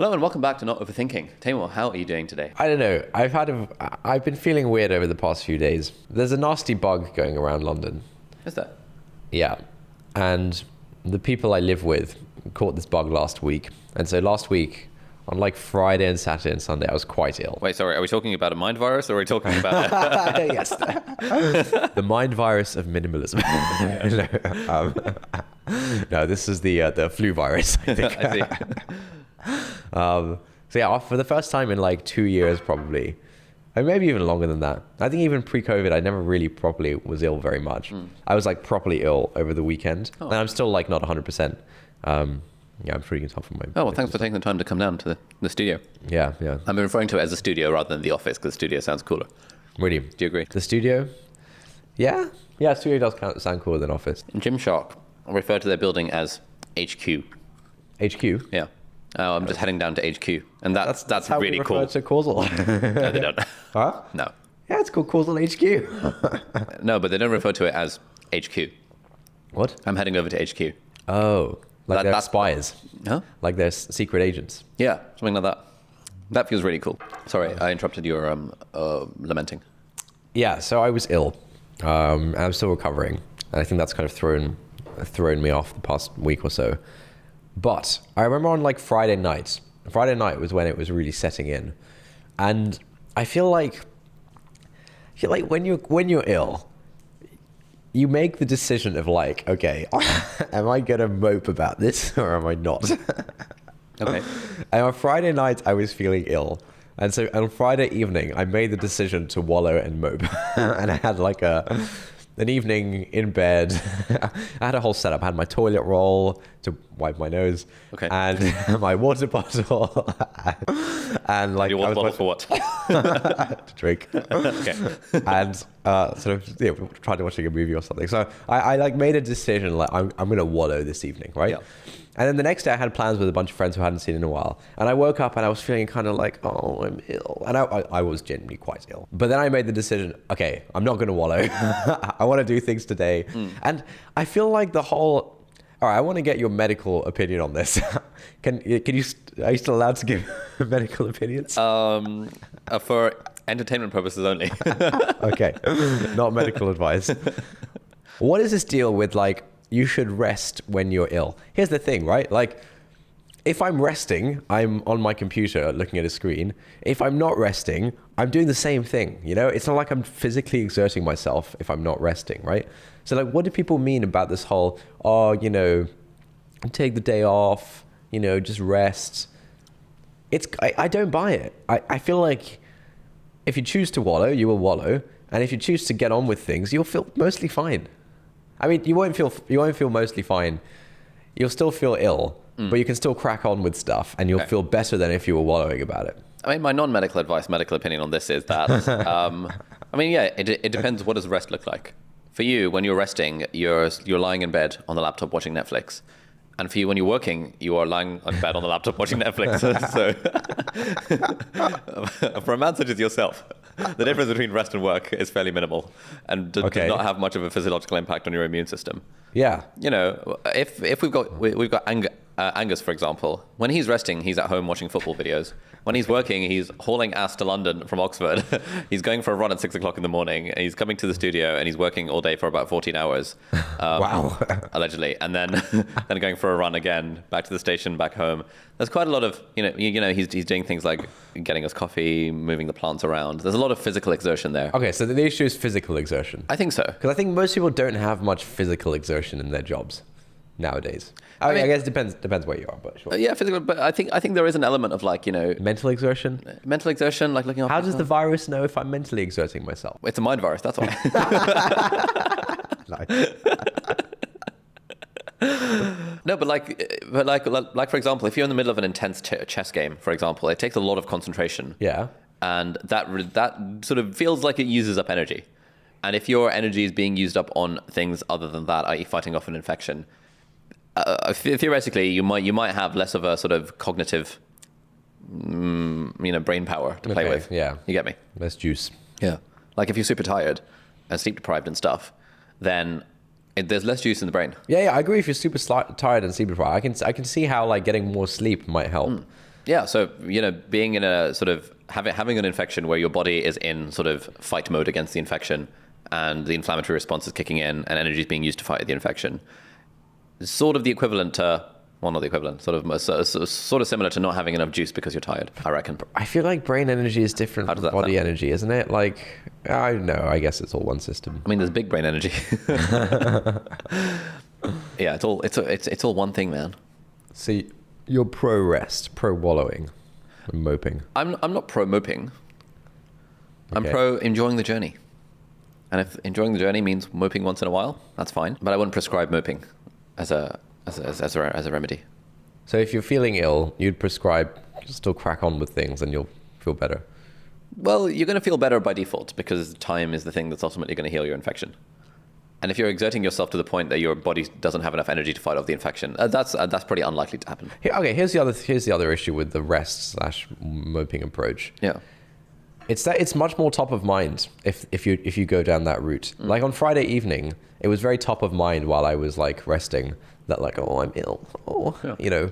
Hello and welcome back to Not Overthinking. Taimur, how are you doing today? I don't know. I've been feeling weird over the past few days. There's a nasty bug going around London. Is that? Yeah. And the people I live with caught this bug last week. And so last week, on like Friday and Saturday and Sunday, I was quite ill. Wait, sorry, are we talking about a mind virus or are we talking about... Yes. The mind virus of minimalism. No, this is the flu virus, I think. I see. So yeah, for the first time in like 2 years probably, or maybe even longer than that. I think even pre-COVID, I never really properly was ill very much. I was like properly ill over the weekend, and I'm still like not 100%. Yeah, I'm freaking tough on my... Oh, well, thanks for taking the time to come down to the studio. Yeah. I'm referring to it as a studio rather than the office because studio sounds cooler. Really? Do you agree? The studio? Yeah, studio does sound cooler than office. In Gymshark, I refer to their building as HQ. HQ? Yeah. Oh, I'm just heading down to HQ, and that's how really we cool. refer to causal. No, they don't. Huh? No. Yeah, it's called causal HQ. No, but they don't refer to it as HQ. What? I'm heading over to HQ. Oh, like they're that's spies. Huh? Like they're secret agents. Yeah, something like that. That feels really cool. Sorry, I interrupted your lamenting. Yeah, so I was ill. And I'm still recovering. And I think that's kind of thrown me off the past week or so. But I remember on like Friday night was when it was really setting in. And I feel like when you're ill, you make the decision of like, okay, am I gonna mope about this or am I not? Okay. And on Friday night, I was feeling ill. And so on Friday evening, I made the decision to wallow and mope. And I had like an evening in bed. I had a whole setup. I had my toilet roll to wipe my nose. Okay. And my water bottle. And like... Your water bottle for what? To drink. Okay. And sort of tried to watching a movie or something. So I like made a decision like I'm going to wallow this evening, right? Yeah. And then the next day I had plans with a bunch of friends who I hadn't seen in a while. And I woke up and I was feeling kind of like, oh, I'm ill. And I was genuinely quite ill. But then I made the decision, okay, I'm not going to wallow. I want to do things today. And I feel like all right, I want to get your medical opinion on this. Are you still allowed to give medical opinions? For entertainment purposes only. Okay, not medical advice. What is this deal with like, you should rest when you're ill? Here's the thing, right? Like, if I'm resting, I'm on my computer looking at a screen. If I'm not resting, I'm doing the same thing, you know? It's not like I'm physically exerting myself if I'm not resting, right? So like, what do people mean about this whole, take the day off, just rest? I don't buy it. I feel like if you choose to wallow, you will wallow. And if you choose to get on with things, you'll feel mostly fine. I mean, you won't feel mostly fine. You'll still feel ill, but you can still crack on with stuff and you'll feel better than if you were wallowing about it. I mean, my non-medical medical opinion on this is that, it depends. What does rest look like? For you, when you're resting, you're lying in bed on the laptop watching Netflix. And for you, when you're working, you are lying in bed on the laptop watching Netflix. So for a man such as yourself, the difference between rest and work is fairly minimal and does not have much of a physiological impact on your immune system. Yeah. If we've got Angus, for example, when he's resting, he's at home watching football videos. When he's working, he's hauling ass to London from Oxford. He's going for a run at 6 o'clock in the morning. And he's coming to the studio and he's working all day for about 14 hours. Wow. Allegedly. And then going for a run again, back to the station, back home. There's quite a lot of, he's doing things like getting us coffee, moving the plants around. There's a lot of physical exertion there. Okay, so the issue is physical exertion. I think so. Because I think most people don't have much physical exertion in their jobs nowadays. I mean, I guess it depends where you are, but sure. Yeah, physical, but I think there is an element of like, mental exertion, like looking after How does the virus know if I'm mentally exerting myself? It's a mind virus, that's why. No, but like for example, if you're in the middle of an intense chess game, for example, it takes a lot of concentration. Yeah. And that sort of feels like it uses up energy. And if your energy is being used up on things other than that, i.e. fighting off an infection, theoretically, you might have less of a sort of cognitive, brain power to play with. Yeah. You get me? Less juice. Yeah. Like if you're super tired and sleep deprived and stuff, then there's less juice in the brain. Yeah, I agree. If you're super tired and sleep deprived, I can see how like getting more sleep might help. Yeah, so, being in a sort of having an infection where your body is in sort of fight mode against the infection and the inflammatory response is kicking in and energy is being used to fight the infection, is sort of the equivalent to, well, not the equivalent, sort of similar to not having enough juice because you're tired, I reckon. I feel like brain energy is different from body energy, isn't it? Like, I don't know. I guess it's all one system. I mean, there's big brain energy. Yeah, it's all one thing, man. See, you're pro rest, pro wallowing, and moping. I'm not pro moping. I'm Okay. pro enjoying the journey. And if enjoying the journey means moping once in a while, that's fine. But I wouldn't prescribe moping as a remedy. So if you're feeling ill, you'd prescribe still crack on with things and you'll feel better. Well, you're going to feel better by default because time is the thing that's ultimately going to heal your infection. And if you're exerting yourself to the point that your body doesn't have enough energy to fight off the infection, that's pretty unlikely to happen. Here's the other issue with the rest/moping approach. Yeah. It's that it's much more top of mind if you go down that route. Like on Friday evening, it was very top of mind while I was like resting that like, oh, I'm ill. Oh, Yeah.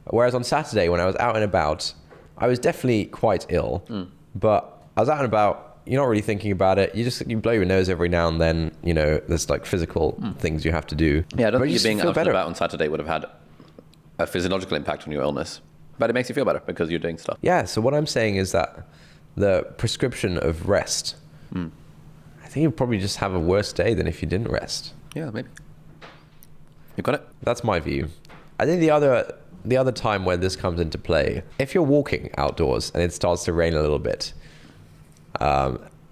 Whereas on Saturday when I was out and about, I was definitely quite ill, but I was out and about. You're not really thinking about it. You blow your nose every now and then. There's like physical things you have to do. Yeah, I don't But think you being feel out and about on Saturday would have had a physiological impact on your illness. But it makes you feel better because you're doing stuff. Yeah, so what I'm saying is that the prescription of rest, I think you'd probably just have a worse day than if you didn't rest. Yeah, maybe. You got it? That's my view. I think the other time where this comes into play, if you're walking outdoors and it starts to rain a little bit,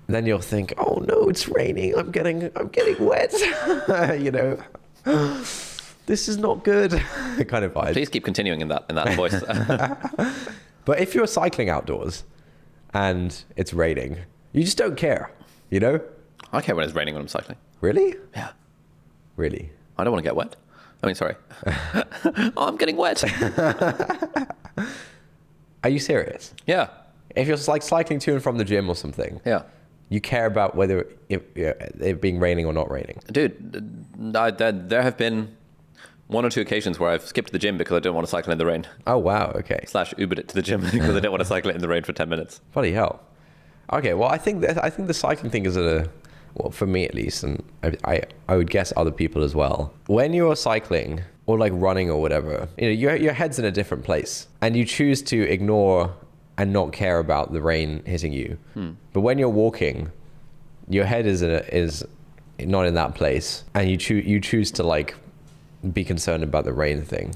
then you'll think, oh no, it's raining. I'm getting wet. This is not good. Kind of vibe. Please keep continuing in that voice. But if you're cycling outdoors and it's raining, you just don't care, I care when it's raining when I'm cycling. Really? Yeah. Really? I don't want to get wet. I mean, sorry. Oh, I'm getting wet. Are you serious? Yeah. If you're like cycling to and from the gym or something, Yeah. you care about whether it being raining or not raining. Dude, there have been 1 or 2 occasions where I've skipped the gym because I don't want to cycle in the rain. Oh, wow. Okay. / Ubered it to the gym because I don't want to cycle it in the rain for 10 minutes. Bloody hell. Okay. Well, I think the cycling thing is well, for me at least, and I would guess other people as well. When you're cycling or like running or whatever, your head's in a different place and you choose to ignore and not care about the rain hitting you. But when you're walking, your head is not in that place, and you choose to like be concerned about the rain thing.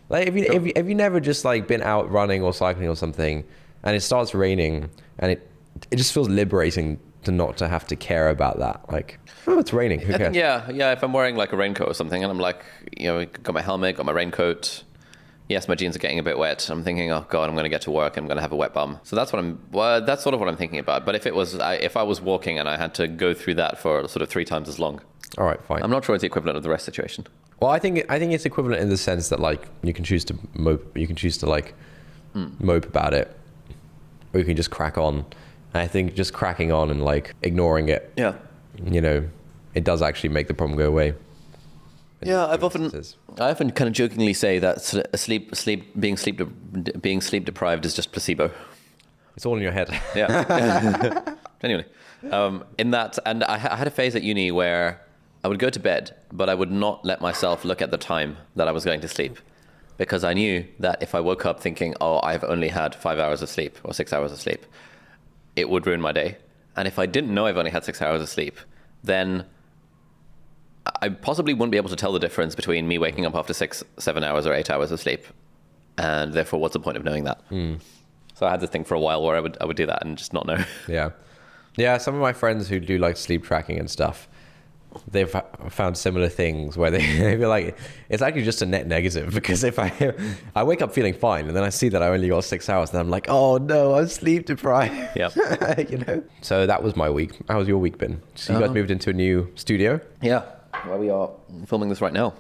Like if you never just like been out running or cycling or something, and it starts raining, and it just feels liberating to not to have to care about that. Like, oh, it's raining. Who cares? Yeah. If I'm wearing like a raincoat or something, and I'm like, got my helmet, got my raincoat. Yes, my jeans are getting a bit wet. I'm thinking, oh God, I'm going to get to work. I'm going to have a wet bum. So that's that's sort of what I'm thinking about. But if I was walking and I had to go through that for sort of 3 times as long, All right, fine. I'm not sure it's the equivalent of the rest situation. Well, I think it's equivalent in the sense that like you can choose to mope, you can choose to like mope about it, or you can just crack on. And I think just cracking on and like ignoring it, Yeah. It does actually make the problem go away. Yeah, I often kind of jokingly say that being sleep deprived is just placebo. It's all in your head. Yeah, genuinely. In that, and I had a phase at uni where I would go to bed, but I would not let myself look at the time that I was going to sleep, because I knew that if I woke up thinking, oh, I've only had 5 hours of sleep or 6 hours of sleep, it would ruin my day. And if I didn't know I've only had 6 hours of sleep, then I possibly wouldn't be able to tell the difference between me waking up after 6, 7 hours or 8 hours of sleep. And therefore, what's the point of knowing that? So I had this thing for a while where I would do that and just not know. Yeah. Some of my friends who do like sleep tracking and stuff, they've found similar things where they feel like it's actually just a net negative, because if I wake up feeling fine and then I see that I only got 6 hours, then I'm like, oh no, I'm sleep deprived. Yeah. So that was my week. How has your week been? So you guys moved into a new studio? Yeah. Where we are filming this right now.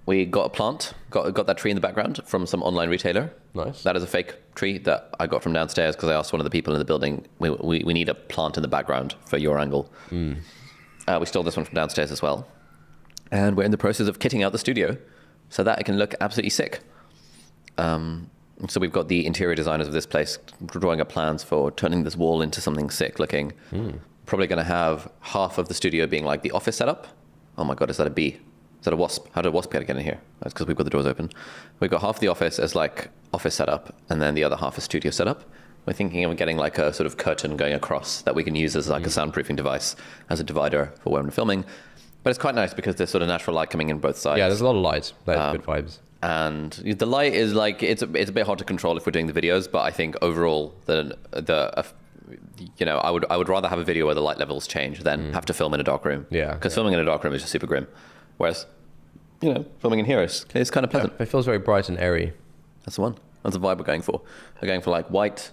We got a plant, got that tree in the background from some online retailer. Nice. That is a fake tree that I got from downstairs because I asked one of the people in the building, we need a plant in the background for your angle. We stole this one from downstairs as well. And we're in the process of kitting out the studio so that it can look absolutely sick. So we've got the interior designers of this place drawing up plans for turning this wall into something sick looking. Probably going to have half of the studio being like the office setup. Oh my God, is that a bee? Is that a wasp? How did a wasp get in here? That's because we've got the doors open. We've got half the office as like office setup, and then the other half is studio setup. We're thinking of getting like a sort of curtain going across that we can use as like a soundproofing device, as a divider for when we're filming. But it's quite nice because there's sort of natural light coming in both sides. Yeah, there's a lot of light. That's good vibes. And the light is like, it's a bit hard to control if we're doing the videos, but I think overall I would rather have a video where the light levels change than have to film in a dark room. Yeah. Because filming in a dark room is just super grim. Whereas, filming in here is kind of pleasant. Yeah, it feels very bright and airy. That's the one. That's the vibe we're going for. We're going for like white,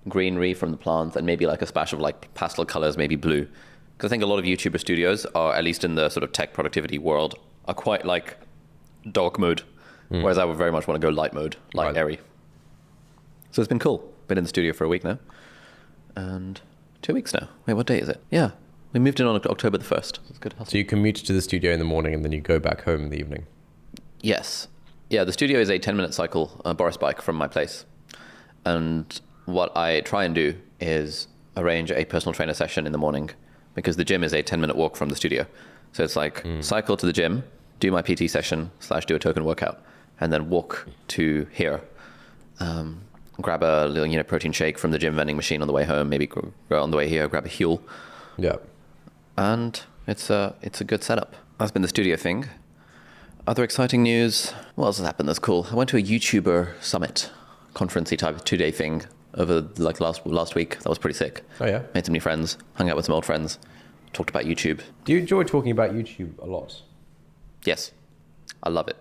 greenery from the plants, and maybe like a splash of like pastel colors, maybe blue. Because I think a lot of YouTuber studios are, at least in the sort of tech productivity world, are quite like dark mode. Whereas I would very much want to go light mode, light, airy. So it's been cool. Been in the studio for a week now. And 2 weeks now. Wait, what day is it? Yeah. We moved in on October the 1st. It's good. So you commute to the studio in the morning and then you go back home in the evening? Yes. Yeah, the studio is a 10-minute cycle, Boris bike from my place. And what I try and do is arrange a personal trainer session in the morning, because the gym is a 10-minute walk from the studio. So it's like cycle to the gym, do my PT session / do a token workout, and then walk to here. Grab a little, protein shake from the gym vending machine on the way home. Maybe go on the way here, grab a Huel. Yeah. And it's a good setup. That's been the studio thing. Other exciting news. What else has happened that's cool? I went to a YouTuber summit, conference-y type 2-day thing over like last week. That was pretty sick. Oh yeah. Made some new friends, hung out with some old friends, talked about YouTube. Do you enjoy talking about YouTube a lot? Yes. I love it.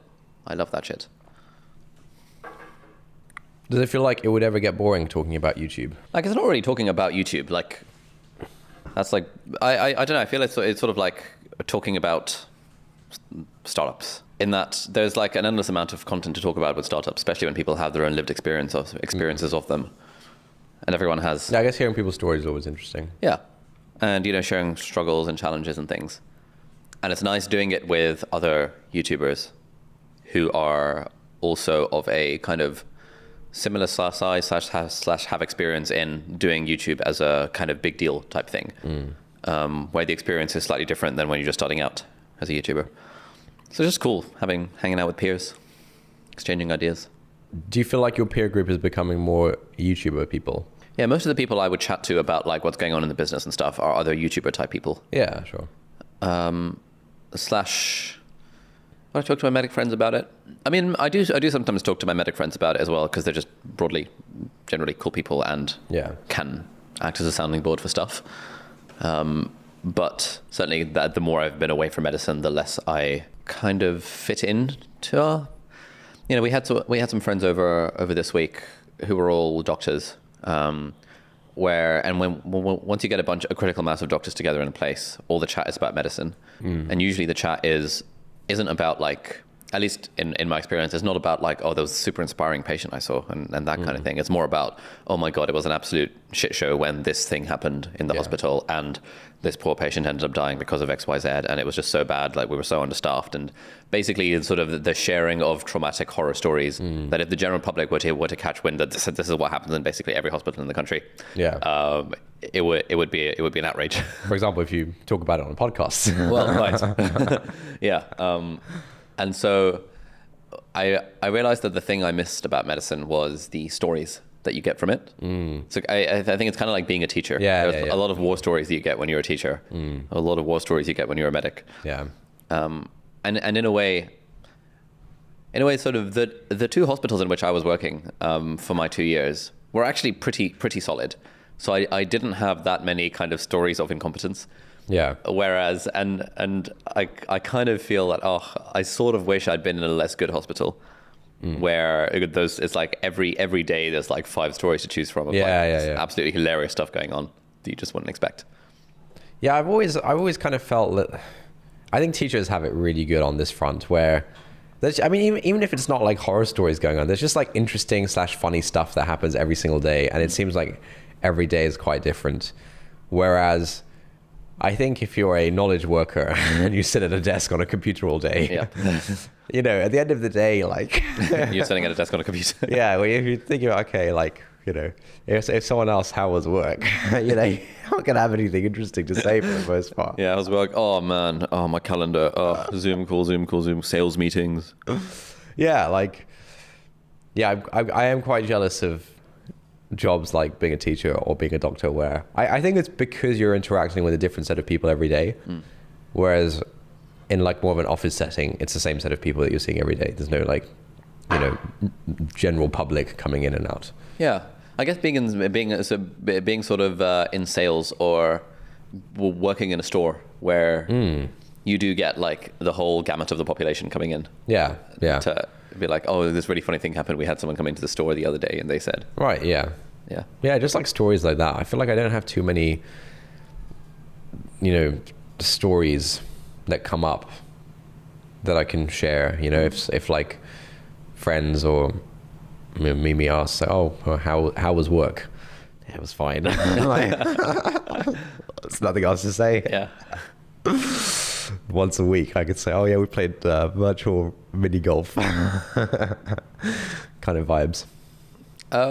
I love that shit. Does it feel like it would ever get boring talking about YouTube? Like, it's not really talking about YouTube. Like, that's like, I don't know. I feel it's sort of like talking about startups, in that there's like an endless amount of content to talk about with startups, especially when people have their own lived experiences of them. And everyone has... Yeah, I guess hearing people's stories is always interesting. Yeah. And, sharing struggles and challenges and things. And it's nice doing it with other YouTubers who are also of a kind of similar size / have experience in doing YouTube as a kind of big deal type thing, where the experience is slightly different than when you're just starting out as a YouTuber. So it's just cool hanging out with peers, exchanging ideas. Do you feel like your peer group is becoming more YouTuber people? Yeah, most of the people I would chat to about like what's going on in the business and stuff are other YouTuber type people. Yeah, sure. I talk to my medic friends about it. I mean, I do sometimes talk to my medic friends about it as well, because they're just generally cool people and can act as a sounding board for stuff. But certainly the more I've been away from medicine, the less I kind of fit into. We had some friends over this week who were all doctors. Once you get a critical mass of doctors together in a place, all the chat is about medicine, and usually the chat isn't about like, at least in my experience, it's not about like, oh, there was a super inspiring patient I saw and that kind of thing. It's more about, oh my God, it was an absolute shit show when this thing happened in the hospital and this poor patient ended up dying because of XYZ, and it was just so bad, like we were so understaffed. And basically it's sort of the sharing of traumatic horror stories that if the general public were to catch wind that this is what happens in basically every hospital in the country, it would be an outrage. For example, if you talk about it on podcasts. Well, right. Yeah. And so I realized that the thing I missed about medicine was the stories that you get from it. So I think it's kind of like being a teacher. There's a lot of war stories that you get when you're a teacher. A lot of war stories you get when you're a medic. Yeah. And in a way, sort of the two hospitals in which I was working for my 2 years were actually pretty solid. So I didn't have that many kind of stories of incompetence. Yeah. Whereas, and I kind of feel that, I sort of wish I'd been in a less good hospital, where it's like every day there's like 5 stories to choose from. Of absolutely hilarious stuff going on that you just wouldn't expect. Yeah, I've always kind of felt that I think teachers have it really good on this front, where even if it's not like horror stories going on, there's just like interesting / funny stuff that happens every single day, and it seems like every day is quite different. Whereas I think if you're a knowledge worker and you sit at a desk on a computer all day, Yeah. you know, at the end of the day, like You're sitting at a desk on a computer. yeah, well, if you think about, okay, like, you know, if someone else, how was work? You know, you're not gonna have anything interesting to say for the most part. Yeah, I was like, oh man, oh my calendar, oh Zoom call, sales meetings. Yeah, like, yeah, I am quite jealous of jobs like being a teacher or being a doctor, where I think it's because you're interacting with a different set of people every day, whereas in like more of an office setting, it's the same set of people that you're seeing every day. There's no like, you know, general public coming in and out. Yeah, I guess being sort of in sales or working in a store where you do get like the whole gamut of the population coming in. Yeah, yeah. To be like, oh, this really funny thing happened. We had someone come into the store the other day, and they said, Right, yeah. yeah, Yeah, just like stories like that. I feel like I don't have too many, you know, stories that come up that I can share. You know, if like friends or Mimi asks, oh, how was work? Yeah, it was fine. Like, there's nothing else to say. yeah. Once a week, I could say, oh yeah, we played virtual mini golf. Kind of vibes.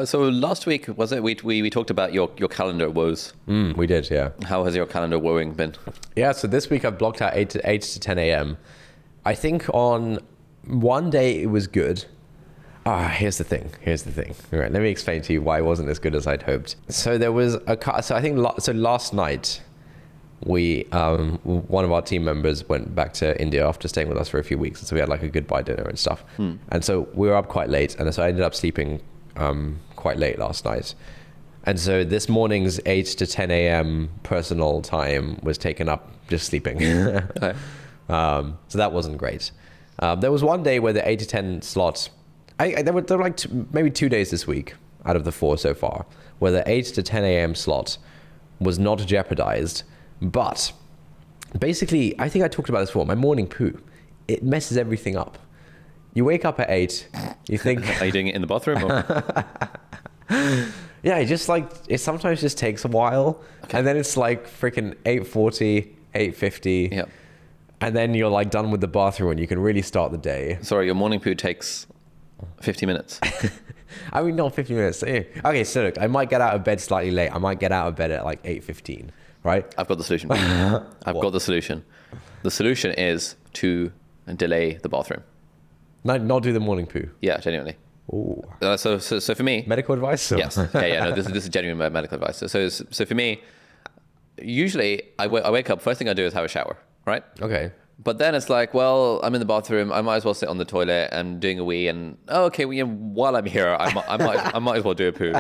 So last week, was it, we talked about your calendar woes. We did, yeah. How has your calendar woeing been? Yeah, so this week I've blocked out 8 to 10 a.m. I think on one day it was good. Here's the thing. All right, let me explain to you why it wasn't as good as I'd hoped. So there was last night, one of our team members went back to India after staying with us for a few weeks. And so we had like a goodbye dinner and stuff. And so we were up quite late. And so I ended up sleeping quite late last night. And so this morning's 8 to 10 a.m. personal time was taken up just sleeping. Okay. So that wasn't great. There was one day where the 8 to 10 slot, there were like maybe 2 days this week out of the 4 so far, where the 8 to 10 a.m. slot was not jeopardized. But basically, I think I talked about this before, my morning poo, it messes everything up. You wake up at 8, you think... Are you doing it in the bathroom? Or? Yeah, it sometimes just takes a while. Okay. And then it's like freaking 8:40, 8:50. Yep. And then you're like done with the bathroom and you can really start the day. Sorry, your morning poo takes 50 minutes. I mean, not 50 minutes. Okay, so look, I might get out of bed slightly late. I might get out of bed at like 8:15, right? I've got the solution. Got the solution. The solution is to delay the bathroom. Not do the morning poo. Yeah, genuinely. Ooh. So for me... Medical advice? Or? Yes. Yeah, no, this is genuine medical advice. So for me, usually I wake up, first thing I do is have a shower, right? Okay. But then it's like, well, I'm in the bathroom. I might as well sit on the toilet and doing a wee. And while I'm here, I might as well do a poo.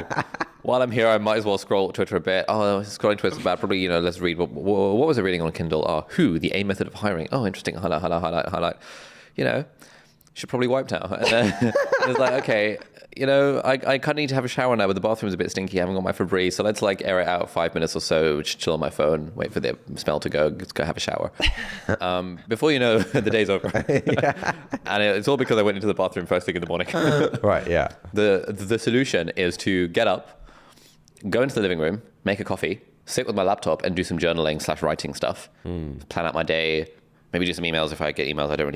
While I'm here, I might as well scroll Twitter a bit. Oh, scrolling Twitter about probably let's read what was I reading on Kindle? Who, the A method of hiring. Oh, interesting. Highlight. Should probably wipe now. And then it's like, okay, I kind of need to have a shower now, but the bathroom's a bit stinky. I haven't got my Febreze, so let's like air it out 5 minutes or so, just chill on my phone, wait for the smell to go, just go have a shower. Before you know, the day's over. Yeah. And it's all because I went into the bathroom first thing in the morning. Right, yeah. The solution is to get up, go into the living room, make a coffee, sit with my laptop and do some journaling / writing stuff, plan out my day. Maybe do some emails if I get emails. I don't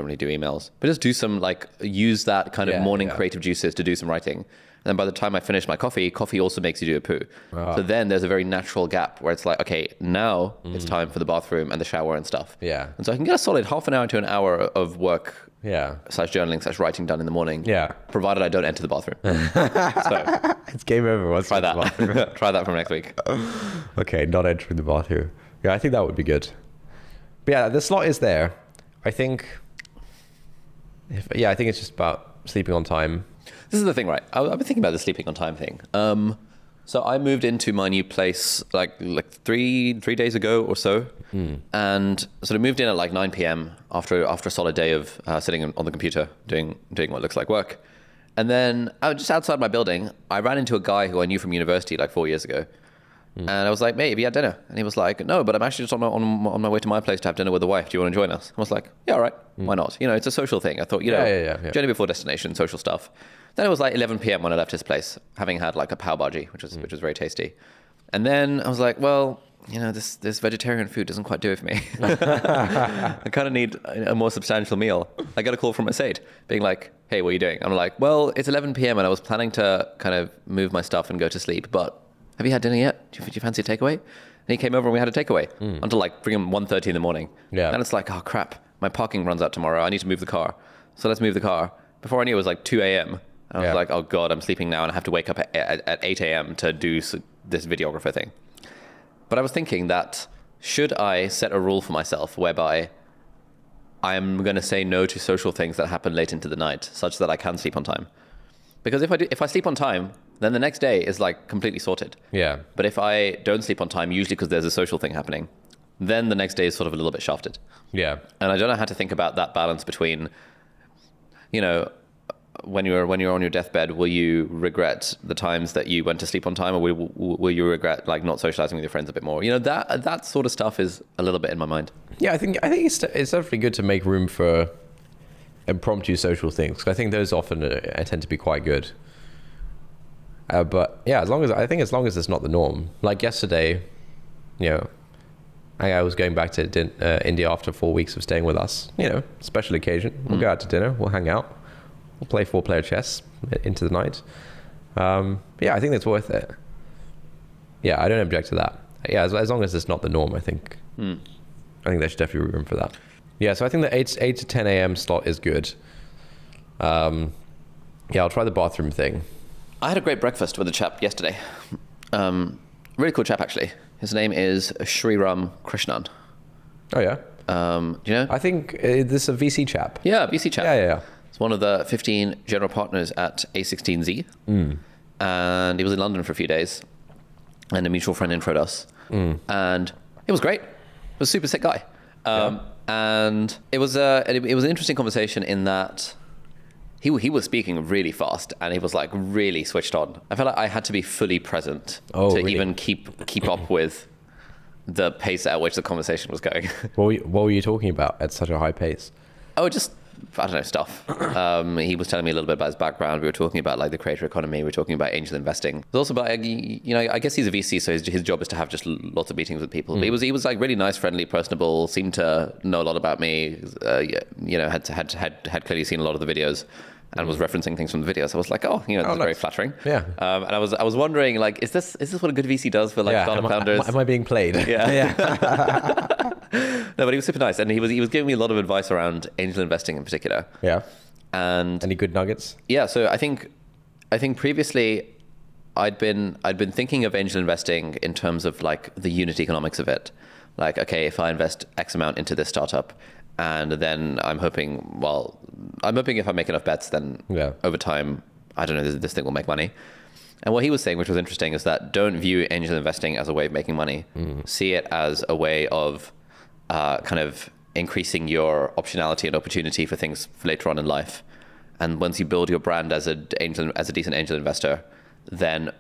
really do emails, but just do some use that kind of morning creative juices to do some writing. And then by the time I finish my coffee also makes you do a poo. So then there's a very natural gap where it's like, okay, now it's time for the bathroom and the shower and stuff. Yeah. And so I can get a solid half an hour to an hour of work. Yeah. / journaling / writing done in the morning. Yeah. Provided I don't enter the bathroom. So it's game over once. Try that. Try that from next week. Okay, not entering the bathroom. Yeah, I think that would be good. But yeah, the slot is there. I think it's just about sleeping on time. This is the thing, right? I've been thinking about the sleeping on time thing. So I moved into my new place like 3 days ago or so, and sort of moved in at like 9 p.m. after a solid day of sitting on the computer doing what looks like work. And then just outside my building, I ran into a guy who I knew from university like 4 years ago. And I was like, mate, have you had dinner? And he was like, no, but I'm actually just on my way to my place to have dinner with the wife. Do you want to join us? I was like, yeah, all right. Why not? It's a social thing. I thought, journey before destination, social stuff. Then it was like 11 p.m. when I left his place, having had like a pav bhaji, which was very tasty. And then I was like, well, this vegetarian food doesn't quite do it for me. I kind of need a more substantial meal. I get a call from Mercedes being like, hey, what are you doing? I'm like, well, it's 11 p.m. and I was planning to kind of move my stuff and go to sleep, but have you had dinner yet? Do you fancy a takeaway? And he came over and we had a takeaway until like freaking 1:30 in the morning. Yeah. And it's like, oh crap, my parking runs out tomorrow. I need to move the car. So let's move the car. Before I knew it was like 2 a.m. And I was like, oh God, I'm sleeping now and I have to wake up at 8 a.m. to do this videographer thing. But I was thinking that should I set a rule for myself whereby I'm going to say no to social things that happen late into the night such that I can sleep on time? Because if I sleep on time, then the next day is like completely sorted. Yeah. But if I don't sleep on time, usually because there's a social thing happening, then the next day is sort of a little bit shafted. Yeah. And I don't know how to think about that balance between, when you're on your deathbed, will you regret the times that you went to sleep on time, or will you regret like not socializing with your friends a bit more? That sort of stuff is a little bit in my mind. Yeah, I think it's definitely good to make room for impromptu social things, because I think those often tend to be quite good. But yeah, as long as it's not the norm. Like yesterday, I was going back to India after 4 weeks of staying with us. Special occasion. We'll go out to dinner. We'll hang out. We'll play 4-player chess into the night. Yeah, I think that's worth it. Yeah, I don't object to that. Yeah, as long as it's not the norm, I think. I think there should definitely be room for that. Yeah, so I think the 8 to 10 a.m. slot is good. Yeah, I'll try the bathroom thing. I had a great breakfast with a chap yesterday. Really cool chap, actually. His name is Sriram Krishnan. Oh, yeah? Do you know? I think this is a VC chap. Yeah, VC chap. Yeah. He's one of the 15 general partners at A16Z. And he was in London for a few days. And a mutual friend introed us. And it was great. It was a super sick guy. And it was an interesting conversation in that he was speaking really fast and he was like really switched on. I felt like I had to be fully present really? Even keep up with the pace at which the conversation was going. What were you talking about at such a high pace? Oh, just, I don't know, stuff. He was telling me a little bit about his background. We were talking about like the creator economy. We were talking about angel investing. It was also about, I guess he's a VC, so his job is to have just lots of meetings with people. But he was like really nice, friendly, personable, seemed to know a lot about me, had clearly seen a lot of the videos and was referencing things from the videos. So I was like, that's nice. very flattering. Yeah. And I was wondering, like, is this what a good VC does for like startup founders? Am I being played? Yeah. No, but he was super nice, and he was giving me a lot of advice around angel investing in particular. Yeah. And any good nuggets? Yeah, so I think previously I'd been thinking of angel investing in terms of like the unit economics of it. Like, okay, if I invest X amount into this startup, and then I'm hoping if I make enough bets, then over time, I don't know, this thing will make money. And what he was saying, which was interesting, is that don't view angel investing as a way of making money. See it as a way of kind of increasing your optionality and opportunity for things later on in life. And once you build your brand as a decent angel investor, then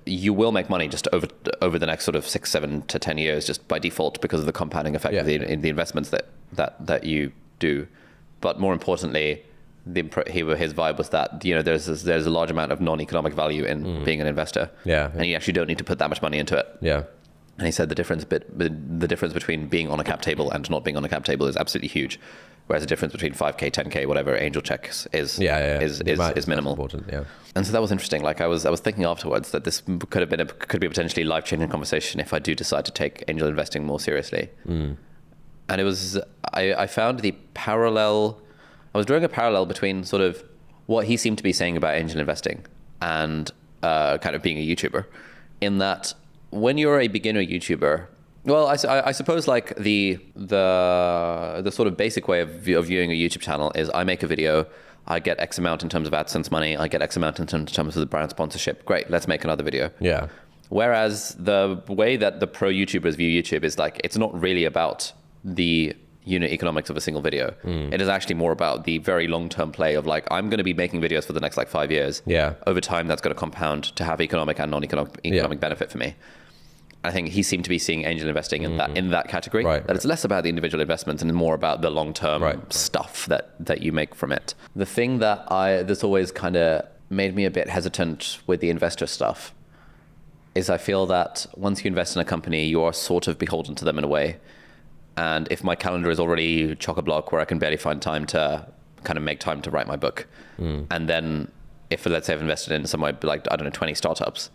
you will make money just over the next sort of 6, 7 to 10 years, just by default, because of the compounding effect of the investments that you do. But more importantly, his vibe was that there's a large amount of non-economic value in being an investor. Yeah. And you actually don't need to put that much money into it. Yeah. And he said the difference between being on a cap table and not being on a cap table is absolutely huge. Whereas the difference between 5K, 10K, whatever angel checks is minimal. Important, yeah. And so that was interesting. Like I was thinking afterwards that this could be a potentially life-changing conversation if I do decide to take angel investing more seriously. And it was, I found the parallel, I was drawing a parallel between sort of what he seemed to be saying about angel investing and kind of being a YouTuber, in that when you're a beginner YouTuber, well, I suppose like the sort of basic way of viewing a YouTube channel is I make a video, I get X amount in terms of AdSense money, I get X amount in terms of the brand sponsorship. Great, let's make another video. Yeah. Whereas the way that the pro YouTubers view YouTube is like, it's not really about the unit economics of a single video. It is actually more about the very long-term play of like, I'm going to be making videos for the next like 5 years. Yeah. Over time, that's going to compound to have economic and non-economic benefit for me. I think he seemed to be seeing angel investing in that category. Right, that it's less about the individual investments and more about the long-term stuff that you make from it. The thing that's always kind of made me a bit hesitant with the investor stuff is I feel that once you invest in a company, you are sort of beholden to them in a way. And if my calendar is already chock-a-block where I can barely find time to kind of make time to write my book, and then if, let's say, I've invested in somewhere like, I don't know, 20 startups,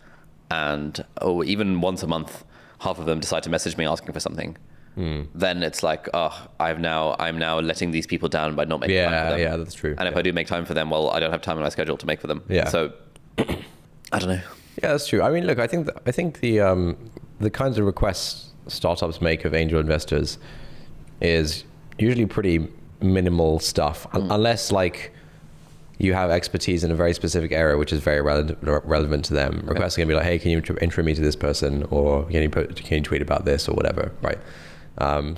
and even once a month, half of them decide to message me asking for something, then it's like, I'm now letting these people down by not making time for them. Yeah, that's true. And if I do make time for them, well, I don't have time in my schedule to make for them. Yeah. So I don't know. Yeah, that's true. I mean, look, I think the kinds of requests startups make of angel investors is usually pretty minimal stuff, unless like you have expertise in a very specific area which is very relevant to them. Requests are gonna be like, hey, can you intro me to this person, or can you tweet about this or whatever, right?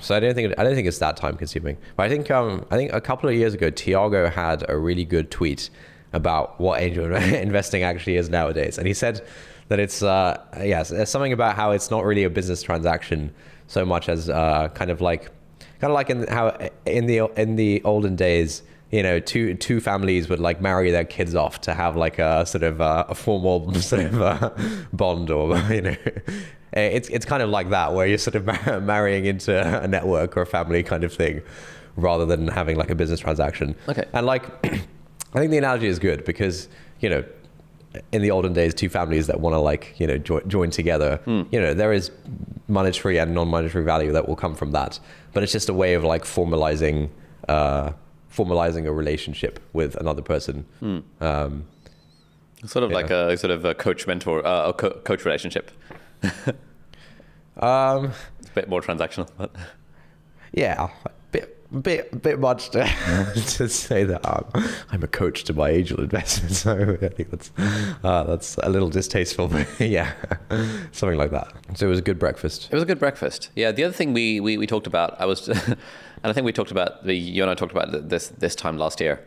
So I don't think it's that time consuming. But I think a couple of years ago, Tiago had a really good tweet about what angel investing actually is nowadays, and he said that it's there's something about how it's not really a business transaction so much as kind of like in the olden days, you know, two families would like marry their kids off to have like a sort of a formal sort of bond, or you know, it's kind of like that, where you're sort of marrying into a network or a family kind of thing, rather than having like a business transaction. Okay. And like, I think the analogy is good because, you know, in the olden days, two families that want to like, you know, join together, you know, there is monetary and non-monetary value that will come from that, but it's just a way of like formalizing a relationship with another person. Sort of like a coach mentor, coach relationship. It's a bit more transactional, but yeah, bit much to say that I'm a coach to my angel investment. So I think that's a little distasteful, but yeah, something like that. So it was a good breakfast. It was a good breakfast. Yeah. The other thing we talked about, and I think we talked about you and I talked about this time last year.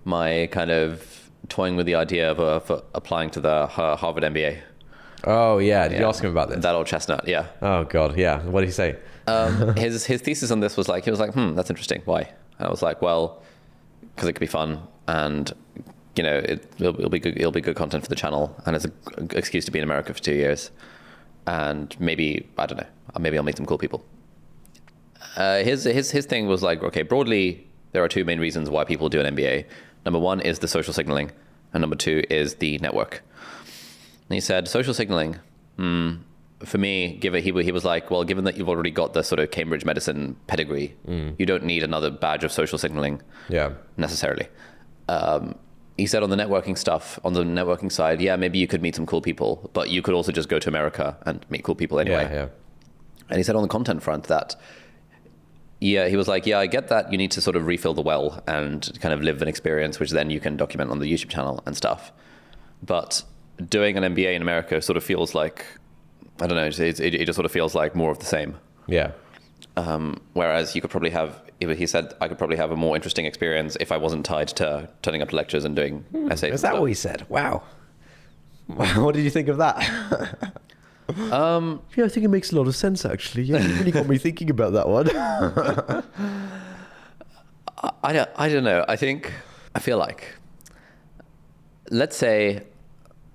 My kind of toying with the idea of applying to the Harvard MBA. Oh yeah, did you ask him about this? That old chestnut, yeah. Oh god, yeah. What did he say? His thesis on this was like, he was like, that's interesting. Why? And I was like, well, because it could be fun, and you know, it'll be good. It'll be good content for the channel, and it's an excuse to be in America for 2 years, and maybe, I don't know, maybe I'll meet some cool people. His thing was like, okay, broadly, there are two main reasons why people do an MBA. Number one is the social signaling, and number two is the network. And he said, social signaling, for me, he was like, well, given that you've already got the sort of Cambridge medicine pedigree, you don't need another badge of social signaling necessarily. He said on the networking side, yeah, maybe you could meet some cool people, but you could also just go to America and meet cool people anyway. Yeah. And he said on the content front that, yeah, he was like, yeah, I get that you need to sort of refill the well and kind of live an experience, which then you can document on the YouTube channel and stuff. But doing an MBA in America sort of feels like, I don't know, it just sort of feels like more of the same. Yeah. Whereas you could probably have, he said, I could probably have a more interesting experience if I wasn't tied to turning up to lectures and doing essays. Is that what he said? Wow. What did you think of that? Yeah, I think it makes a lot of sense, actually. Yeah, you really got me thinking about that one. I don't know. I feel like, let's say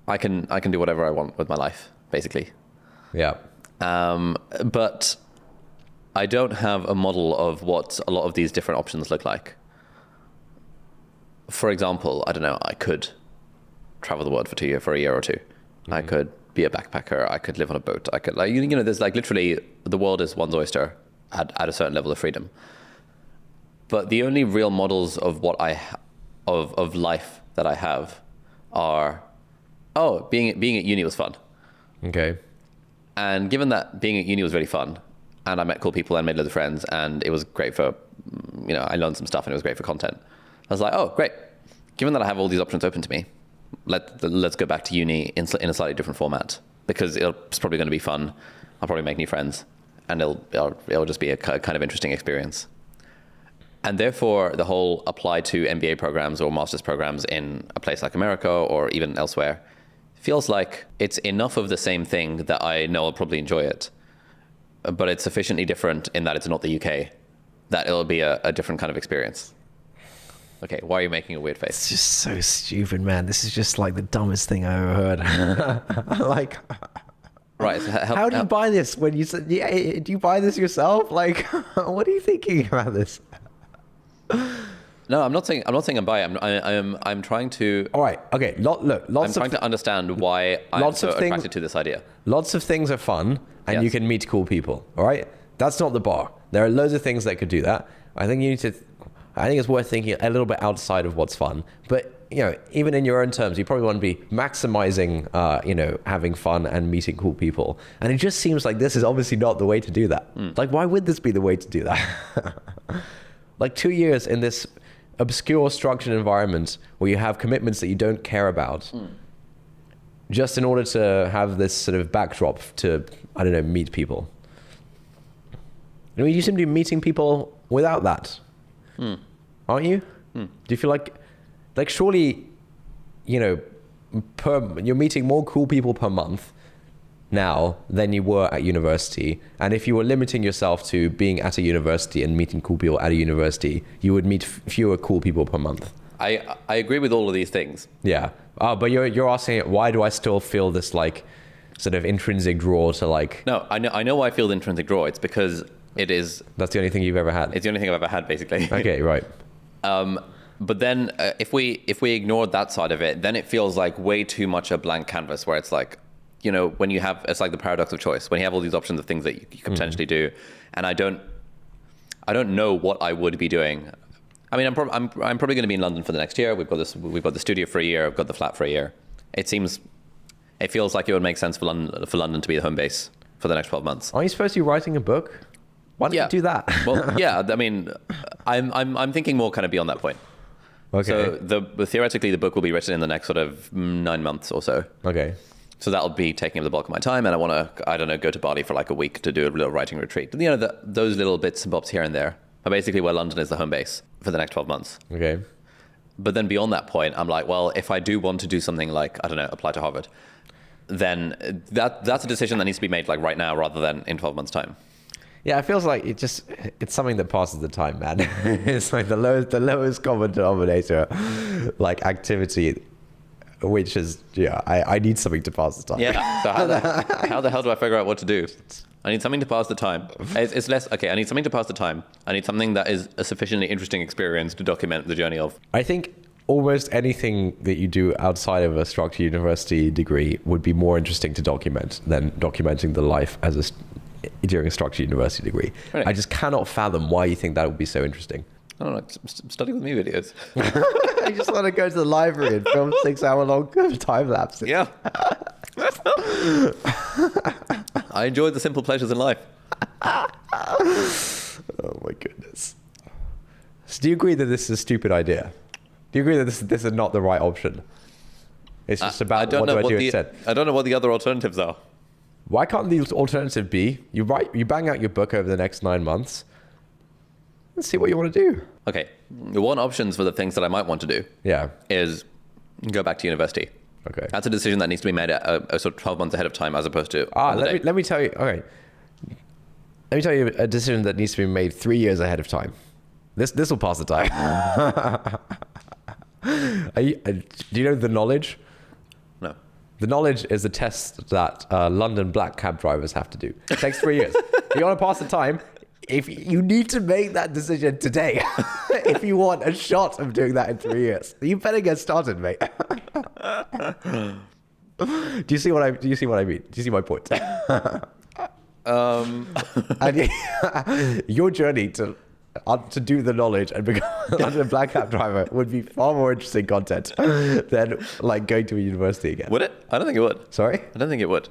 I can do whatever I want with my life, basically. Yeah. But I don't have a model of what a lot of these different options look like. For example, I don't know, I could travel the world for a year or two. Mm-hmm. I could be a backpacker. I could live on a boat. I could, like, you know, there's like literally the world is one's oyster at a certain level of freedom. But the only real models of what of life that I have are, being at uni was fun. Okay. And given that being at uni was really fun, and I met cool people and made loads of friends, and it was great for, you know, I learned some stuff and it was great for content. I was like, oh, great. Given that I have all these options open to me, let's go back to uni in a slightly different format, because it's probably going to be fun. I'll probably make new friends, and it'll just be a kind of interesting experience. And therefore, the whole apply to MBA programs or master's programs in a place like America or even elsewhere feels like it's enough of the same thing that I know I'll probably enjoy it, but it's sufficiently different in that it's not the UK, that it'll be a different kind of experience. Okay, why are you making a weird face? It's just so stupid, man. This is just like the dumbest thing I ever heard. Like, Right. So how do you buy this when you said, yeah, do you buy this yourself? Like, what are you thinking about this? No, I'm not saying I'm buying. I'm trying to. All right. Okay. I'm trying to understand why I'm so attracted to this idea. Lots of things are fun, and Yes. you can meet cool people. All right. That's not the bar. There are loads of things that could do that. I think you need to. I think it's worth thinking a little bit outside of what's fun. But even in your own terms, you probably want to be maximizing, having fun and meeting cool people. And it just seems like this is obviously not the way to do that. Like, why would this be the way to do that? Like 2 years in this obscure structured environment where you have commitments that you don't care about, just in order to have this sort of backdrop to, I don't know, meet people. You seem to be meeting people without that, aren't you? Do you feel like surely, you're meeting more cool people per month now than you were at university. And if you were limiting yourself to being at a university and meeting cool people at a university, you would meet fewer cool people per month. I agree with all of these things. Yeah. But you're asking it, why do I still feel this like sort of intrinsic draw to like... No, I know why I feel the intrinsic draw. It's because it is... That's the only thing you've ever had. It's the only thing I've ever had, basically. Okay, right. But then if we ignored that side of it, then it feels like way too much a blank canvas where it's like, when you have, it's like the paradox of choice, when you have all these options of things that you could potentially do. And I don't know what I would be doing. I mean, I'm probably going to be in London for the next year. We've got the studio for a year. I've got the flat for a year. It feels like it would make sense for London to be the home base for the next 12 months. Aren't you supposed to be writing a book? Why don't you do that? Well, yeah. I mean, I'm thinking more kind of beyond that point. Okay. So theoretically, the book will be written in the next sort of 9 months or so. Okay. So that'll be taking up the bulk of my time, and I want to, I don't know, go to Bali for like a week to do a little writing retreat. Those little bits and bobs here and there are basically where London is the home base for the next 12 months. Okay. But then beyond that point, I'm like, well, if I do want to do something like, I don't know, apply to Harvard, then that's a decision that needs to be made like right now rather than in 12 months' time. Yeah, it feels like it's something that passes the time, man. It's like the lowest common denominator, like activity, which is, I need something to pass the time. Yeah, so how the hell do I figure out what to do? I need something to pass the time. It's less, okay, I need something to pass the time. I need something that is a sufficiently interesting experience to document the journey of. I think almost anything that you do outside of a structured university degree would be more interesting to document than documenting the life during a structured university degree. Really? I just cannot fathom why you think that would be so interesting. I don't know, study with me videos. I just want to go to the library and film 6-hour-long time lapses. Yeah. I enjoyed the simple pleasures in life. Oh my goodness. So do you agree that this is a stupid idea? Do you agree that this is not the right option? It's just about what do I do instead? I don't know what the other alternatives are. Why can't the alternative be you bang out your book over the next 9 months and see what you want to do? Okay. The one options for the things that I might want to do is go back to university. Okay. That's a decision that needs to be made at a sort of 12 months ahead of time as opposed to let me tell you. Okay. Let me tell you a decision that needs to be made 3 years ahead of time. This will pass the time. Do you know the knowledge? No. The knowledge is a test that London black cab drivers have to do. It takes 3 years. If you want to pass the time, if you need to make that decision today, if you want a shot of doing that in 3 years, you better get started, mate. Do you see what I mean? Do you see my point? And your journey to do the knowledge and become a black cab driver would be far more interesting content than like going to a university again. Would it? I don't think it would. Sorry? I don't think it would.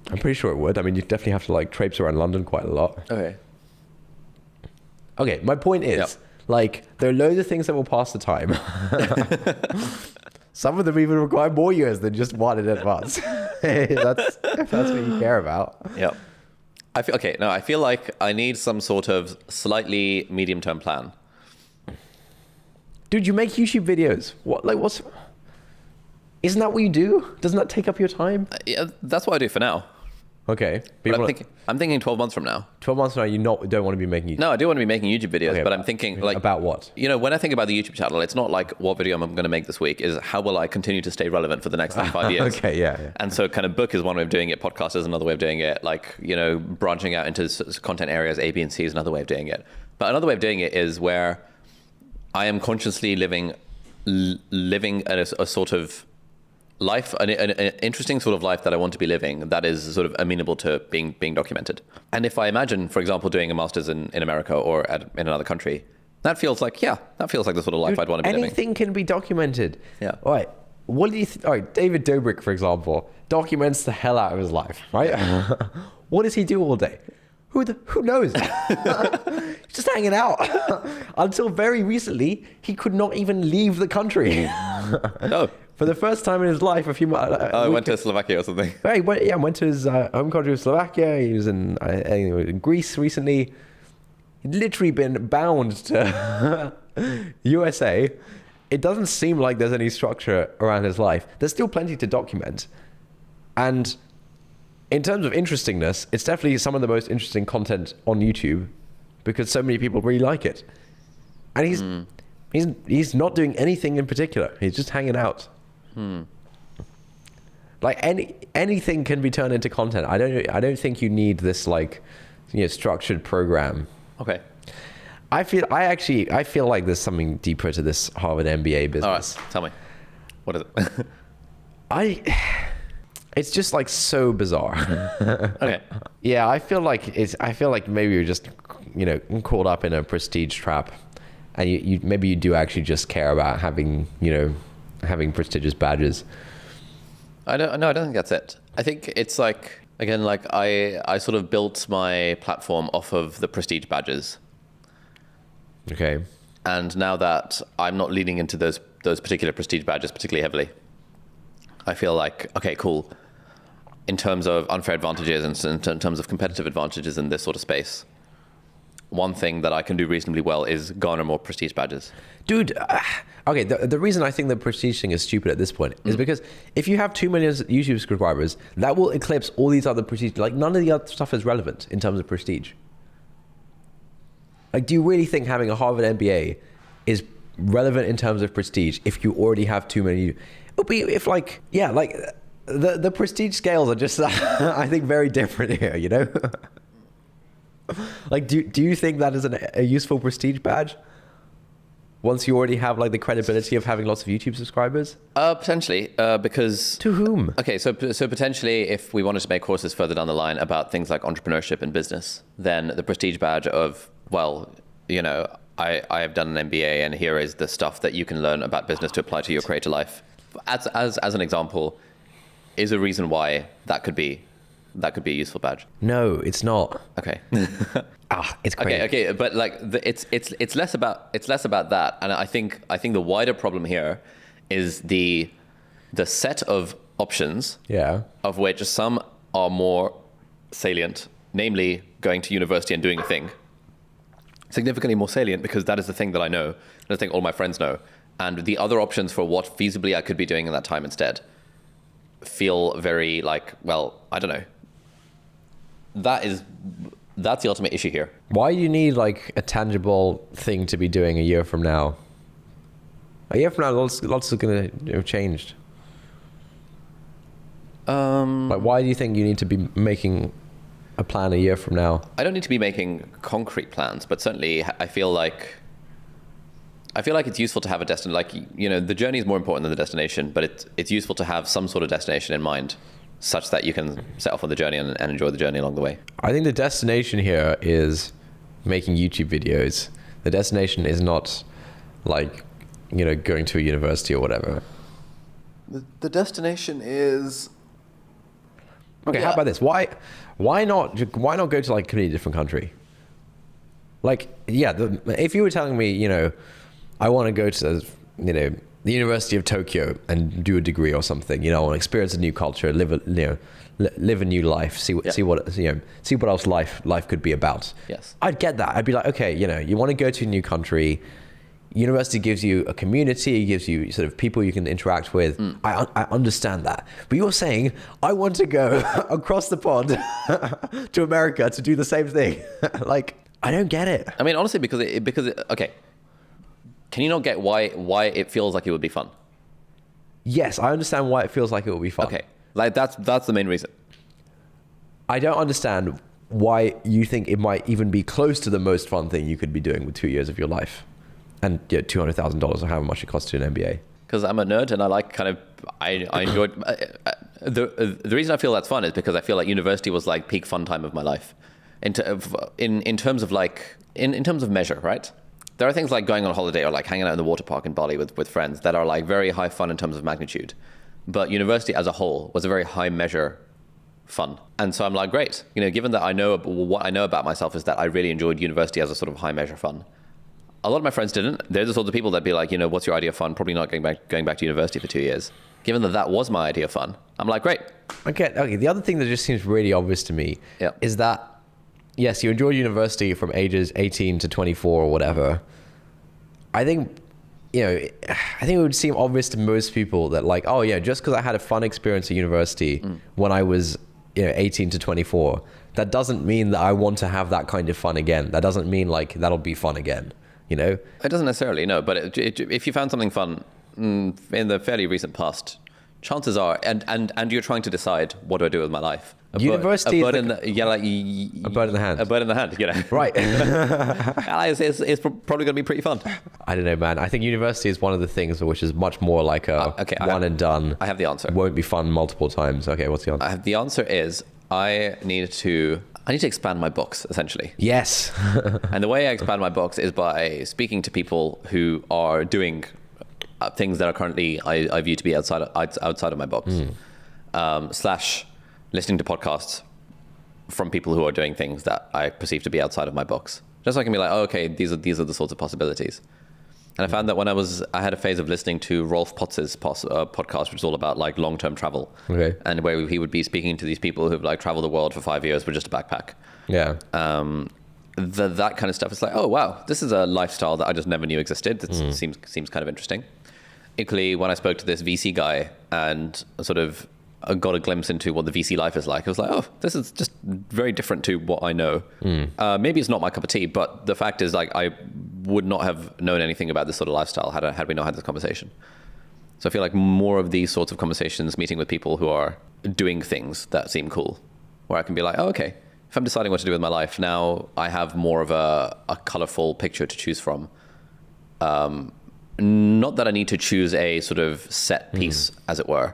I'm pretty sure it would. I mean, you definitely have to like traipse around London quite a lot. Okay, my point is, like, there are loads of things that will pass the time. Some of them even require more years than just one in advance. That's what you care about. Yeah. I feel like I need some sort of slightly medium-term plan. Dude, you make YouTube videos. Isn't that what you do? Doesn't that take up your time? Yeah, that's what I do for now. Okay. But People, I'm thinking 12 months from now. 12 months from now, don't want to be making YouTube. No, I do want to be making YouTube videos, Okay, but I'm thinking like about what? You know, when I think about the YouTube channel, it's not like what video I'm going to make this week. Is how will I continue to stay relevant for the next 5 years? Okay, yeah. And so, kind of, book is one way of doing it. Podcast is another way of doing it. Like, you know, branching out into content areas A, B, and C is another way of doing it. But another way of doing it is where I am consciously living a sort of life, an interesting sort of life that I want to be living that is sort of amenable to being documented. And if I imagine, for example, doing a master's in America or in another country, that feels like the sort of life I'd want to be living. Anything can be documented. Yeah. All right. What do you all right, David Dobrik, for example, documents the hell out of his life, right? What does he do all day? Who knows? He's just hanging out. Until very recently, he could not even leave the country. Oh. For the first time in his life, a few months. I went to Slovakia or something. He went to his home country of Slovakia. He was in Greece recently. He'd literally been bound to USA. It doesn't seem like there's any structure around his life. There's still plenty to document. And in terms of interestingness, it's definitely some of the most interesting content on YouTube because so many people really like it. And he's not doing anything in particular. He's just hanging out. Like anything can be turned into content. I don't think you need this like, you know, structured program. Okay. I feel like there's something deeper to this Harvard MBA business. All right, tell me. What is it? It's just like so bizarre. Okay. Yeah, I feel like maybe you're just, you know, caught up in a prestige trap, and you maybe you do actually just care about having prestigious badges. I don't think that's it. I think it's like, again, like I sort of built my platform off of the prestige badges. Okay. And now that I'm not leaning into those particular prestige badges particularly heavily, I feel like, okay, cool. In terms of unfair advantages and in terms of competitive advantages in this sort of space, one thing that I can do reasonably well is garner more prestige badges. Dude, okay, the reason I think the prestige thing is stupid at this point is because if you have 2 million YouTube subscribers, that will eclipse all these other prestige. Like, none of the other stuff is relevant in terms of prestige. Like, do you really think having a Harvard MBA is relevant in terms of prestige if you already have too many? It would be if, like, yeah, like the prestige scales are just, I think, very different here, you know? Like, do you think that is a useful prestige badge? Once you already have like the credibility of having lots of YouTube subscribers? Potentially, because... To whom? Okay, so potentially if we wanted to make courses further down the line about things like entrepreneurship and business, then the prestige badge of, well, you know, I have done an MBA and here is the stuff that you can learn about business to apply to your creator life. As an example, is a reason why that could be a useful badge. No, it's not. Okay. It's crazy. Okay, but like it's less about that, and I think the wider problem here is the set of options. Yeah. Of which some are more salient, namely going to university and doing a thing. Significantly more salient because that is the thing that I know, and I think all my friends know. And the other options for what feasibly I could be doing in that time instead feel very like, well, I don't know. That's the ultimate issue here. Why do you need like a tangible thing to be doing a year from now? A year from now, lots is going to have changed. Like, why do you think you need to be making a plan a year from now? I don't need to be making concrete plans, but certainly I feel like it's useful to have a destination. Like, you know, the journey is more important than the destination, but it's useful to have some sort of destination in mind, such that you can set off on the journey and enjoy the journey along the way. I think the destination here is making YouTube videos. The destination is not like, you know, going to a university or whatever. The destination is... Okay, yeah. How about this? Why not go to like a completely different country? Like, yeah, if you were telling me, you know, I want to go to, you know, the University of Tokyo and do a degree or something, you know, experience a new culture, live a new life, see what else life could be about. Yes. I'd get that. I'd be like, okay, you know, you want to go to a new country, University gives you a community, it gives you sort of people you can interact with. I understand that. But you're saying, I want to go across the pond to America to do the same thing. Like, I don't get it. I mean, honestly, okay. Can you not get why it feels like it would be fun? Yes, I understand why it feels like it will be fun. Okay, like that's the main reason. I don't understand why you think it might even be close to the most fun thing you could be doing with 2 years of your life. And $200,000 or however much it costs to an MBA. Because I'm a nerd and I like I enjoyed the reason I feel that's fun is because I feel like university was like peak fun time of my life, in terms of like in terms of measure, right? There are things like going on holiday or like hanging out in the water park in Bali with friends that are like very high fun in terms of magnitude, but university as a whole was a very high measure fun. And so I'm like, great, given that what I know about myself is that I really enjoyed university as a sort of high measure fun. A lot of my friends didn't. They're the sort of people that'd be like, what's your idea of fun? Probably not going back to university for 2 years. Given that was my idea of fun, I'm like, great. Okay. The other thing that just seems really obvious to me is that, yes, you enjoyed university from ages 18 to 24 or whatever. I think it would seem obvious to most people that like, oh yeah, just because I had a fun experience at university when I was 18 to 24, that doesn't mean that I want to have that kind of fun again. That doesn't mean like that'll be fun again. It doesn't necessarily, no. But if you found something fun in the fairly recent past, chances are, and you're trying to decide, what do I do with my life? University a bird in the hand. A bird in the hand, Right. It's probably going to be pretty fun. I don't know, man. I think university is one of the things which is much more like and done. I have the answer. Won't be fun multiple times. Okay, what's the answer? The answer is I need to expand my box, essentially. Yes. And the way I expand my box is by speaking to people who are doing things that are currently I view to be outside of my box. Slash listening to podcasts from people who are doing things that I perceive to be outside of my box. Just so I can be like, oh, okay, these are the sorts of possibilities. And I found that when I had a phase of listening to Rolf Potts's podcast, which is all about like long-term travel. Okay. And where he would be speaking to these people who've like traveled the world for 5 years with just a backpack. Yeah. That kind of stuff. It's like, oh wow, this is a lifestyle that I just never knew existed. That seems kind of interesting. Equally, when I spoke to this VC guy and sort of got a glimpse into what the VC life is like, I was like, oh, this is just very different to what I know. Maybe it's not my cup of tea, but the fact is, like, I would not have known anything about this sort of lifestyle had we not had this conversation. So I feel like more of these sorts of conversations, meeting with people who are doing things that seem cool, where I can be like, oh, okay, if I'm deciding what to do with my life, now I have more of a colorful picture to choose from. Not that I need to choose a sort of set piece, as it were.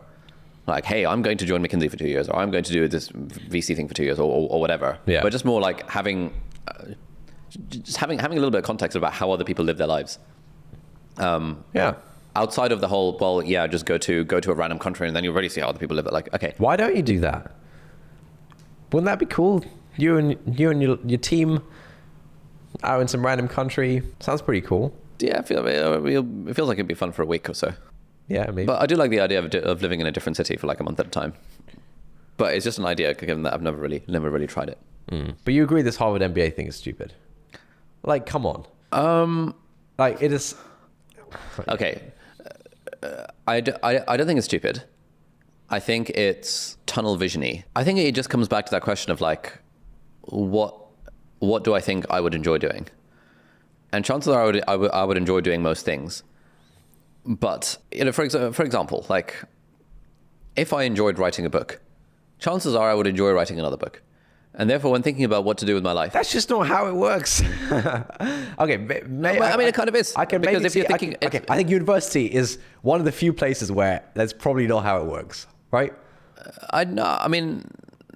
Like, hey, I'm going to join McKinsey for 2 years, or I'm going to do this VC thing for 2 years, or whatever. Yeah. But just more like having a little bit of context about how other people live their lives. Outside of the whole, well, yeah, just go to a random country and then you'll really see how other people live it. Like, okay. Why don't you do that? Wouldn't that be cool? You and your team out in some random country. Sounds pretty cool. Yeah, it feels like it'd be fun for a week or so. Yeah, maybe. But I do like the idea of living in a different city for like a month at a time. But it's just an idea, given that I've never really tried it. But you agree this Harvard MBA thing is stupid? Like, come on. Like, it is. Okay. I don't think it's stupid. I think it's tunnel vision-y. I think it just comes back to that question of like, what do I think I would enjoy doing? And chances are I would enjoy doing most things. But, for example, like, if I enjoyed writing a book, chances are I would enjoy writing another book. And therefore, when thinking about what to do with my life... That's just not how it works. Okay, it kind of is. I think university is one of the few places where that's probably not how it works, right?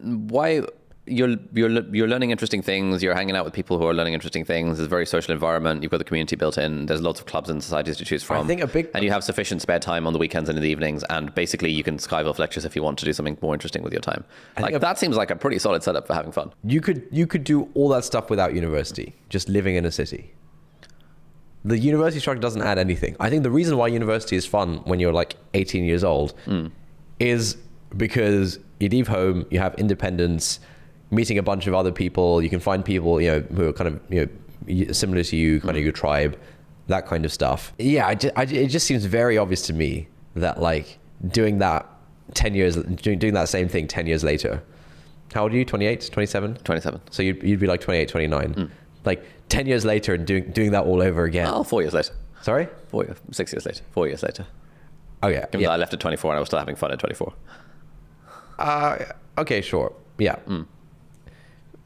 Why... You're learning interesting things. You're hanging out with people who are learning interesting things. There's a very social environment. You've got the community built in. There's lots of clubs and societies to choose from. And you have sufficient spare time on the weekends and in the evenings. And basically, you can Skype lectures if you want to do something more interesting with your time. That seems like a pretty solid setup for having fun. You could do all that stuff without university, just living in a city. The university structure doesn't add anything. I think the reason why university is fun when you're like 18 years old is because you leave home, you have independence, meeting a bunch of other people, you can find people, who are kind of, similar to you, kind of your tribe. that kind of stuff. Yeah, it just seems very obvious to me that like doing that 10 years, doing that same thing 10 years later. How old are you? 28, 27? 27. So you'd be like 28, 29. Like 10 years later and doing that all over again. Oh, 4 years later. Sorry? 6 years later. 4 years later. Okay. Given that I left at 24 and I was still having fun at 24. Okay, sure. Yeah.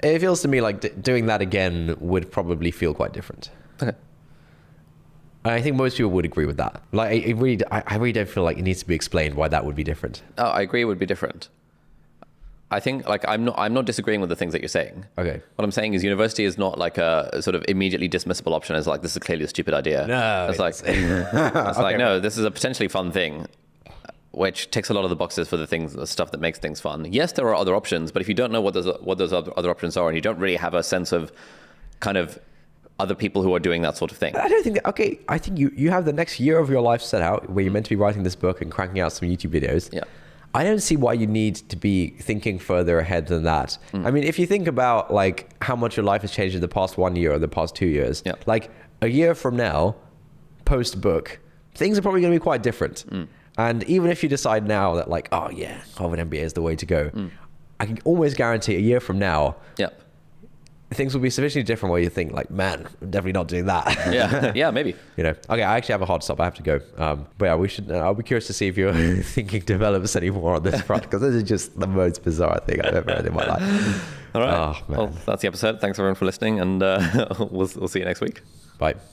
It feels to me like doing that again would probably feel quite different. Okay. I think most people would agree with that. Like, I really don't feel like it needs to be explained why that would be different. Oh, I agree it would be different. I think, like, I'm not disagreeing with the things that you're saying. Okay. What I'm saying is university is not like a sort of immediately dismissible option as like, this is clearly a stupid idea. No. It's like, no, this is a potentially fun thing, which ticks a lot of the boxes for the stuff that makes things fun. Yes, there are other options, but if you don't know what those other options are, and you don't really have a sense of kind of other people who are doing that sort of thing. I don't think that, okay, I think you have the next year of your life set out where you're meant to be writing this book and cranking out some YouTube videos. Yeah. I don't see why you need to be thinking further ahead than that. I mean, if you think about like how much your life has changed in the past 1 year or the past 2 years, like a year from now, post book, things are probably going to be quite different. And even if you decide now that like, oh yeah, Harvard MBA is the way to go, I can almost guarantee a year from now, things will be sufficiently different where you think like, man, I'm definitely not doing that. Yeah, maybe. You know, okay, I actually have a hard stop. I have to go. But yeah, we should. I'll be curious to see if your thinking develops any more on this front, because this is just the most bizarre thing I've ever heard in my life. All right. Oh, man. Well, that's the episode. Thanks everyone for listening, and we'll see you next week. Bye.